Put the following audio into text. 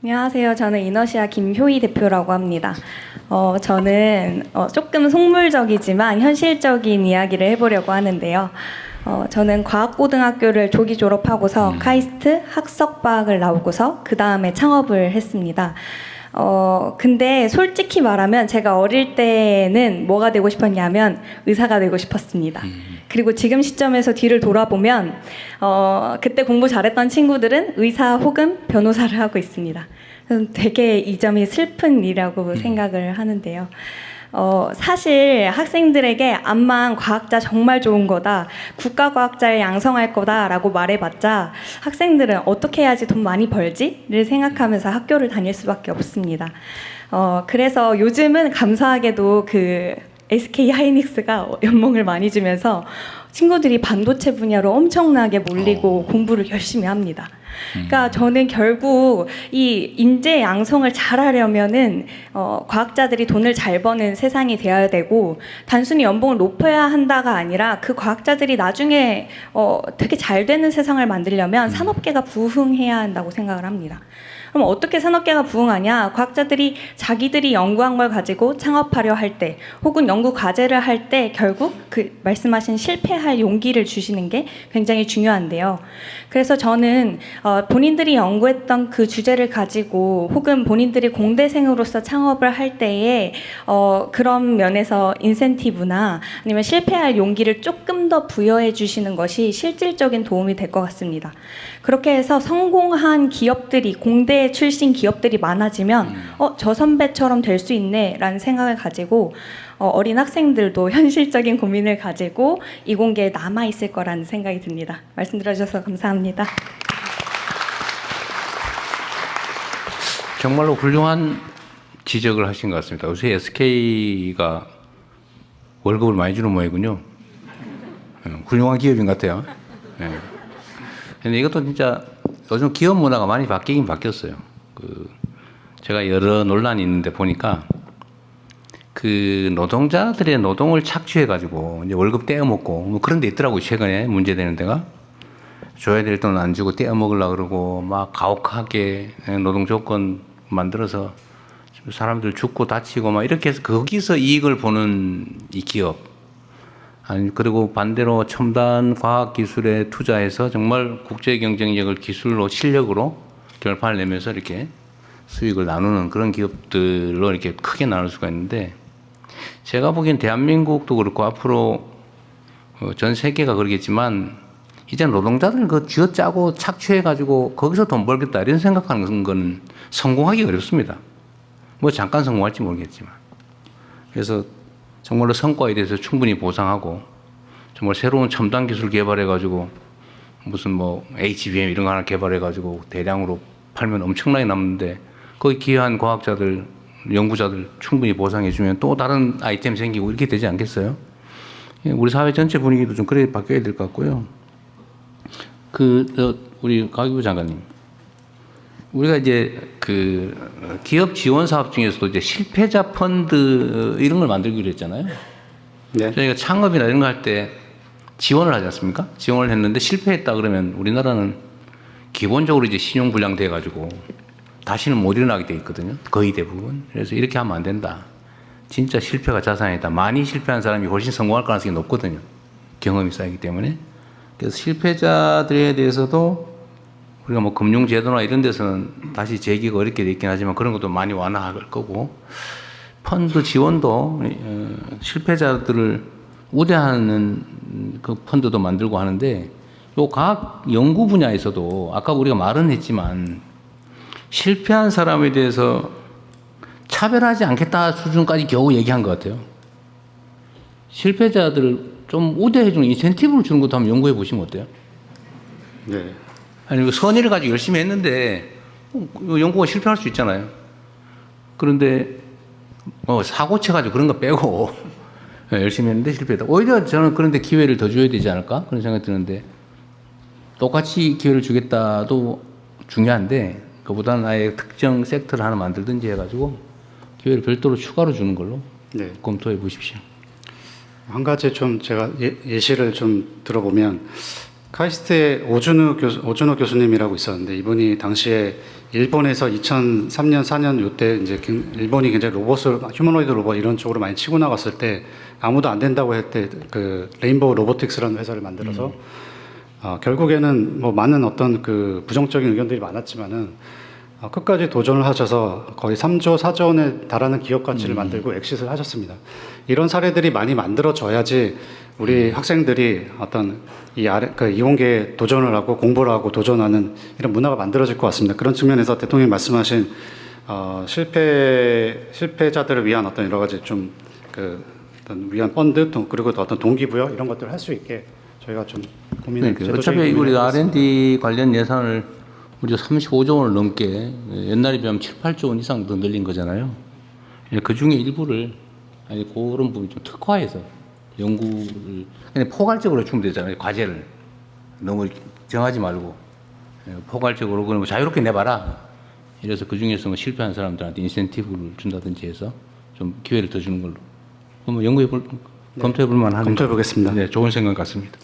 안녕하세요. 저는 이너시아 김효희 대표라고 합니다. 저는 조금 속물적이지만 현실적인 이야기를 해보려고 하는데요. 저는 과학고등학교를 조기 졸업하고서 카이스트 학석과학을 나오고서 그 다음에 창업을 했습니다. 근데 솔직히 말하면 제가 어릴 때는 뭐가 되고 싶었냐면 의사가 되고 싶었습니다. 그리고 지금 시점에서 뒤를 돌아보면 그때 공부 잘했던 친구들은 의사 혹은 변호사를 하고 있습니다. 되게 이 점이 슬픈 일이라고 생각을 하는데요. 사실 학생들에게 암만 과학자 정말 좋은 거다, 국가과학자를 양성할 거다라고 말해봤자 학생들은 어떻게 해야지 돈 많이 벌지를 생각하면서 학교를 다닐 수밖에 없습니다. 그래서 요즘은 감사하게도 그 SK 하이닉스가 연봉을 많이 주면서 친구들이 반도체 분야로 엄청나게 몰리고 공부를 열심히 합니다. 그러니까 저는 결국 이 인재 양성을 잘하려면은 과학자들이 돈을 잘 버는 세상이 되어야 되고, 단순히 연봉을 높여야 한다가 아니라 그 과학자들이 나중에 되게 잘 되는 세상을 만들려면 산업계가 부흥해야 한다고 생각을 합니다. 그럼 어떻게 산업계가 부흥하냐? 과학자들이 자기들이 연구한 걸 가지고 창업하려 할 때, 혹은 연구 과제를 할 때 결국 그 말씀하신 실패할 용기를 주시는 게 굉장히 중요한데요. 그래서 저는 본인들이 연구했던 그 주제를 가지고 혹은 본인들이 공대생으로서 창업을 할 때에 그런 면에서 인센티브나 아니면 실패할 용기를 조금 더 부여해 주시는 것이 실질적인 도움이 될 것 같습니다. 그렇게 해서 성공한 기업들이, 공대 출신 기업들이 많아지면 저 선배처럼 될 수 있네 라는 생각을 가지고 어린 학생들도 현실적인 고민을 가지고 이공계에 남아있을 거라는 생각이 듭니다. 말씀 들어주셔서 감사합니다. 정말로 훌륭한 지적을 하신 것 같습니다. 요새 SK가 월급을 많이 주는 모양이군요. 훌륭한 기업인 것 같아요. 근데 이것도 진짜 요즘 기업 문화가 많이 바뀌긴 바뀌었어요. 제가 여러 논란이 있는데 보니까 그 노동자들의 노동을 착취해가지고 이제 월급 떼어먹고 뭐 그런 데 있더라고요. 최근에 문제되는 데가. 줘야 될 돈 안 주고 떼어먹으려고 그러고 막 가혹하게 노동 조건 만들어서 사람들 죽고 다치고 막 이렇게 해서 거기서 이익을 보는 이 기업. 아니, 그리고 반대로 첨단 과학 기술에 투자해서 정말 국제 경쟁력을 기술로 실력으로 결판을 내면서 이렇게 수익을 나누는 그런 기업들로 이렇게 크게 나눌 수가 있는데, 제가 보기엔 대한민국도 그렇고 앞으로 전 세계가 그러겠지만 이제 노동자들 그 쥐어짜고 착취해가지고 거기서 돈 벌겠다 이런 생각하는 건 성공하기 어렵습니다. 뭐 잠깐 성공할지 모르겠지만. 그래서 정말로 성과에 대해서 충분히 보상하고 정말 새로운 첨단 기술 개발해가지고 무슨 뭐 HBM 이런 거 하나 개발해가지고 대량으로 팔면 엄청나게 남는데 거기 기여한 과학자들, 연구자들 충분히 보상해주면 또 다른 아이템 생기고 이렇게 되지 않겠어요? 우리 사회 전체 분위기도 좀 그래 바뀌어야 될 것 같고요. 우리 가기부 장관님, 우리가 이제 그 기업 지원 사업 중에서도 이제 실패자 펀드 이런 걸 만들기로 했잖아요. 네. 저희가 창업이나 이런 거 할 때 지원을 하지 않습니까? 지원을 했는데 실패했다 그러면 우리나라는 기본적으로 이제 신용불량 돼가지고 다시는 못 일어나게 돼 있거든요. 거의 대부분. 그래서 이렇게 하면 안 된다. 진짜 실패가 자산이다. 많이 실패한 사람이 훨씬 성공할 가능성이 높거든요. 경험이 쌓이기 때문에. 그래서 실패자들에 대해서도 우리가 뭐 금융제도나 이런 데서는 다시 재기가 어렵게 돼 있긴 하지만 그런 것도 많이 완화할 거고, 펀드 지원도 실패자들을 우대하는 그 펀드도 만들고 하는데, 요 과학 연구 분야에서도 아까 우리가 말은 했지만 실패한 사람에 대해서 차별하지 않겠다 수준까지 겨우 얘기한 것 같아요. 실패자들을 좀 우대해주는 인센티브를 주는 것도 한번 연구해 보시면 어때요? 네. 아니, 선의를 가지고 열심히 했는데 연구가 실패할 수 있잖아요. 그런데 사고 쳐가지고 그런 거 빼고 열심히 했는데 실패했다. 오히려 저는 그런데 기회를 더 줘야 되지 않을까? 그런 생각이 드는데, 똑같이 기회를 주겠다도 중요한데 그보다는 아예 특정 섹터를 하나 만들든지 해가지고 기회를 별도로 추가로 주는 걸로 네. 검토해 보십시오. 한 가지 좀 제가 예시를 좀 들어보면, 카이스트에 오준호 교수님이라고 있었는데, 이분이 당시에 일본에서 2003년 4년 요때 이제 일본이 굉장히 로봇을 휴머노이드 로봇 이런 쪽으로 많이 치고 나갔을 때 아무도 안 된다고 할 때 그 레인보우 로보틱스라는 회사를 만들어서 결국에는 뭐 많은 어떤 그 부정적인 의견들이 많았지만은 끝까지 도전을 하셔서 거의 3조 4조 원에 달하는 기업 가치를 만들고 엑싯을 하셨습니다. 이런 사례들이 많이 만들어져야지 우리 학생들이 어떤 그 이공계에 도전을 하고 공부를 하고 도전하는 이런 문화가 만들어질 것 같습니다. 그런 측면에서 대통령이 말씀하신 실패자들을 위한 어떤 여러 가지 좀 그 어떤 위한 펀드 그리고 또 어떤 동기부여 이런 것들을 할 수 있게 저희가 좀 고민을 그러니까 어차피 우리가 R&D 관련 예산을 우리가 35조 원을 넘게 옛날에 비하면 7, 8조 원 이상 더 늘린 거잖아요. 그 중에 일부를 아니 그런 부분 좀 특화해서 연구를 그냥 포괄적으로 주면 되잖아요. 과제를 너무 정하지 말고 포괄적으로 그냥 뭐 자유롭게 내봐라. 이래서 그 중에서 뭐 실패한 사람들한테 인센티브를 준다든지 해서 좀 기회를 더 주는 걸로. 그럼 연구해 볼 검토해 볼 만한 검토해 보겠습니다. 네, 좋은 생각 같습니다.